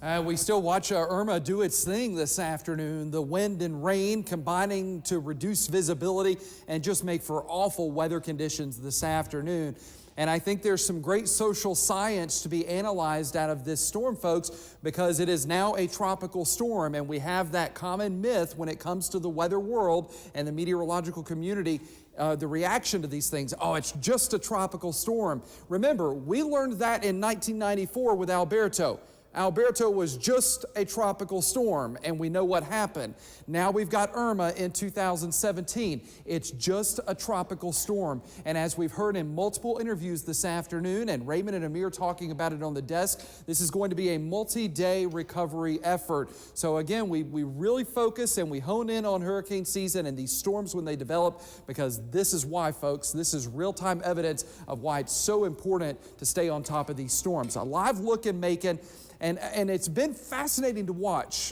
We still watch Irma do its thing this afternoon. The wind and rain combining to reduce visibility and just make for awful weather conditions this afternoon. And I think there's some great social science to be analyzed out of this storm, folks, because it is now a tropical storm, and we have that common myth when it comes to the weather world and the meteorological community. The reaction to these things, oh, it's just a tropical storm. Remember, we learned that in 1994 with Alberto. Alberto was just a tropical storm, and we know what happened. Now we've got Irma in 2017. It's just a tropical storm. And as we've heard in multiple interviews this afternoon, and Raymond and Amir talking about it on the desk, this is going to be a multi-day recovery effort. So again, we really focus and we hone in on hurricane season and these storms when they develop, because this is why, folks, this is real-time evidence of why it's so important to stay on top of these storms. A live look in Macon. And it's been fascinating to watch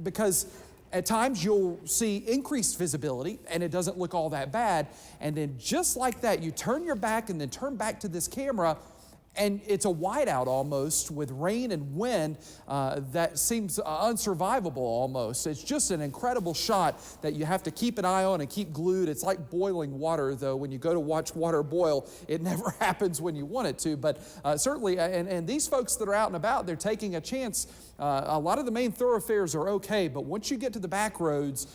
because at times you'll see increased visibility and it doesn't look all that bad. And then just like that, you turn your back and then turn back to this camera, and it's a whiteout almost with rain and wind that seems unsurvivable almost. It's just an incredible shot that you have to keep an eye on and keep glued. It's like boiling water, though. When you go to watch water boil, it never happens when you want it to. But certainly, and these folks that are out and about, they're taking a chance. A lot of the main thoroughfares are okay, but once you get to the back roads,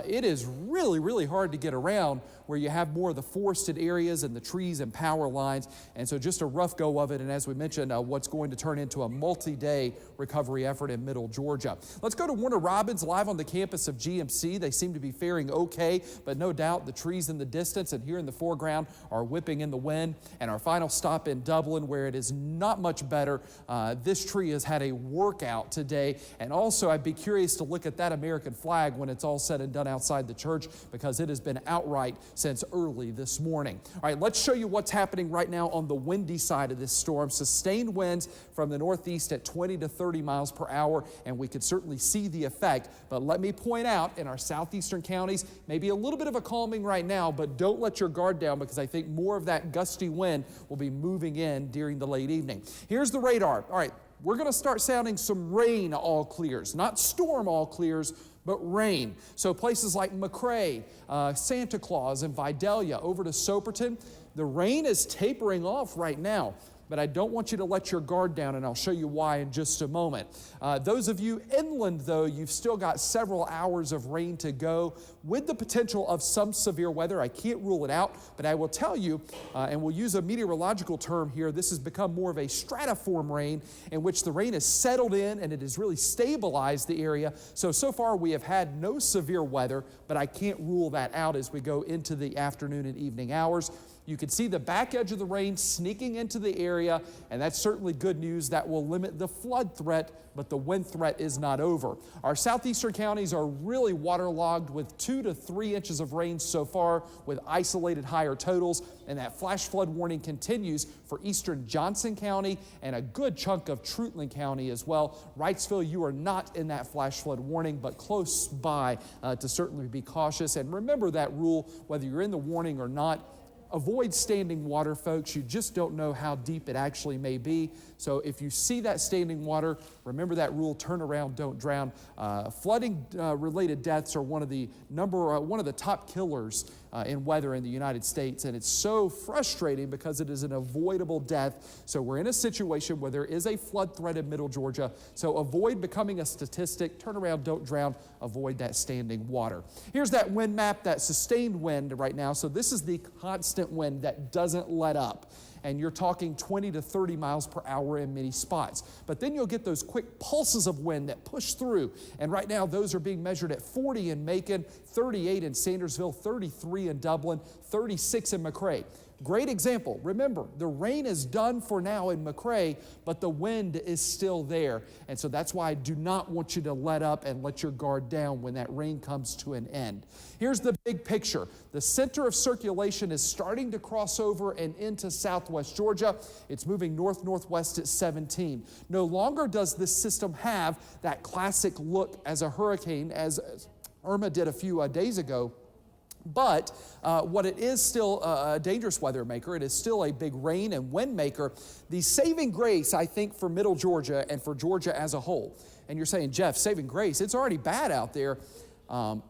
it is really, really hard to get around where you have more of the forested areas and the trees and power lines. And so just a rough go of it. And as we mentioned, what's going to turn into a multi-day recovery effort in Middle Georgia. Let's go to Warner Robins live on the campus of GMC. They seem to be faring okay, but no doubt the trees in the distance and here in the foreground are whipping in the wind. And our final stop in Dublin, where it is not much better. This tree has had a workout today. And also, I'd be curious to look at that American flag when it's all said and done outside the church, because it has been outright since early this morning. All right, let's show you what's happening right now on the windy side of this storm. Sustained winds from the northeast at 20 to 30 miles per hour, and we could certainly see the effect. But let me point out, in our southeastern counties, maybe a little bit of a calming right now, but don't let your guard down, because I think more of that gusty wind will be moving in during the late evening. Here's the radar. All right, we're going to start sounding some rain all clears, not storm all clears, but rain. So places like McRae, Santa Claus, and Vidalia over to Soperton, the rain is tapering off right now. But I don't want you to let your guard down, and I'll show you why in just a moment. Those of you inland, though, you've still got several hours of rain to go with the potential of some severe weather. I can't rule it out, but I will tell you, and we'll use a meteorological term here, this has become more of a stratiform rain in which the rain has settled in and it has really stabilized the area. So far we have had no severe weather, but I can't rule that out as we go into the afternoon and evening hours. You can see the back edge of the rain sneaking into the area, and that's certainly good news. That will limit the flood threat, but the wind threat is not over. Our southeastern counties are really waterlogged with 2 to 3 inches of rain so far, with isolated higher totals, and that flash flood warning continues for eastern Johnson County and a good chunk of Trutland County as well. Wrightsville, you are not in that flash flood warning, but close by to certainly be cautious. And remember that rule, whether you're in the warning or not. Avoid standing water, folks. You just don't know how deep it actually may be. So if you see that standing water, remember that rule, turn around, don't drown. Flooding-related deaths are one of the top killers in weather in the United States, and it's so frustrating because it is an avoidable death. So we're in a situation where there is a flood threat in Middle Georgia. So avoid becoming a statistic. Turn around, don't drown. Avoid that standing water. Here's that wind map, that sustained wind right now. So this is the constant wind that doesn't let up. And you're talking 20 to 30 miles per hour in many spots. But then you'll get those quick pulses of wind that push through. And right now, those are being measured at 40 in Macon, 38 in Sandersville, 33 in Dublin, 36 in McRae. Great example. Remember, the rain is done for now in McRae, but the wind is still there. And so that's why I do not want you to let up and let your guard down when that rain comes to an end. Here's the big picture. The center of circulation is starting to cross over and into southwest Georgia. It's moving north-northwest at 17. No longer does this system have that classic look as a hurricane, as Irma did a few days ago. But what it is still a dangerous weather maker, it is still a big rain and wind maker. The saving grace, I think, for Middle Georgia and for Georgia as a whole. And you're saying, Jeff, saving grace, it's already bad out there.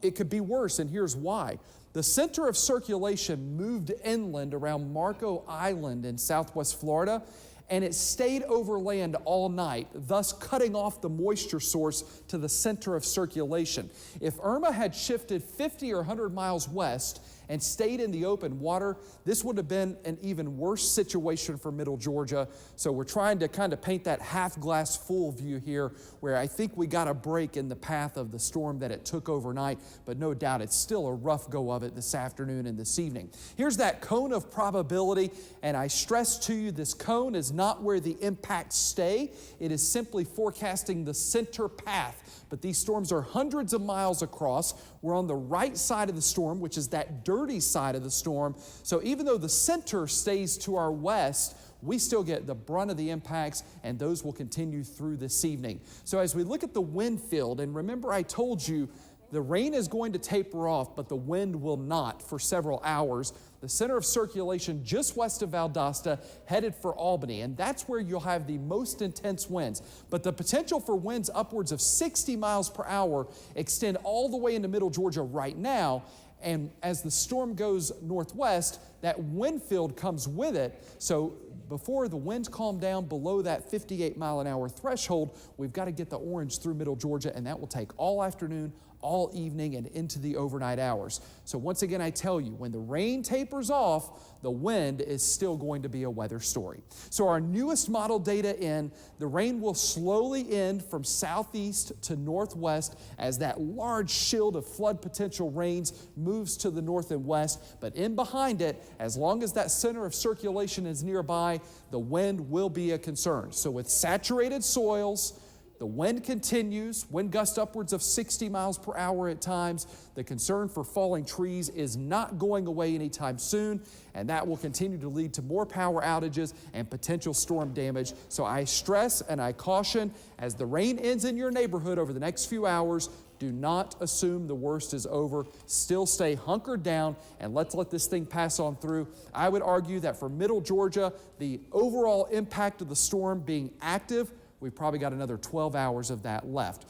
It could be worse, and here's why. The center of circulation moved inland around Marco Island in southwest Florida, and it stayed over land all night, thus cutting off the moisture source to the center of circulation. If Irma had shifted 50 or 100 miles west and stayed in the open water, this would have been an even worse situation for Middle Georgia. So we're trying to kind of paint that half glass full view here, where I think we got a break in the path of the storm that it took overnight, but no doubt it's still a rough go of it this afternoon and this evening. Here's that cone of probability, and I stress to you, this cone is not where the impacts stay. It is simply forecasting the center path. But these storms are hundreds of miles across. We're on the right side of the storm, which is that dirty side of the storm. So even though the center stays to our west, we still get the brunt of the impacts, and those will continue through this evening. So as we look at the wind field, and remember I told you the rain is going to taper off, but the wind will not for several hours. The center of circulation just west of Valdosta, headed for Albany, and that's where you'll have the most intense winds. But the potential for winds upwards of 60 miles per hour extend all the way into Middle Georgia right now, and as the storm goes northwest, that wind field comes with it. So before the winds calm down below that 58 mile an hour threshold, we've got to get the orange through Middle Georgia, and that will take all afternoon, all evening, and into the overnight hours. So once again, I tell you, when the rain tapers off, the wind is still going to be a weather story. So our newest model data in, the rain will slowly end from southeast to northwest as that large shield of flood potential rains moves to the north and west. But in behind it, as long as that center of circulation is nearby, the wind will be a concern. So with saturated soils, the wind continues, wind gusts upwards of 60 miles per hour at times. The concern for falling trees is not going away anytime soon, and that will continue to lead to more power outages and potential storm damage. So I stress and I caution, as the rain ends in your neighborhood over the next few hours, do not assume the worst is over. Still stay hunkered down, and let's let this thing pass on through. I would argue that for Middle Georgia, the overall impact of the storm being active, we've probably got another 12 hours of that left.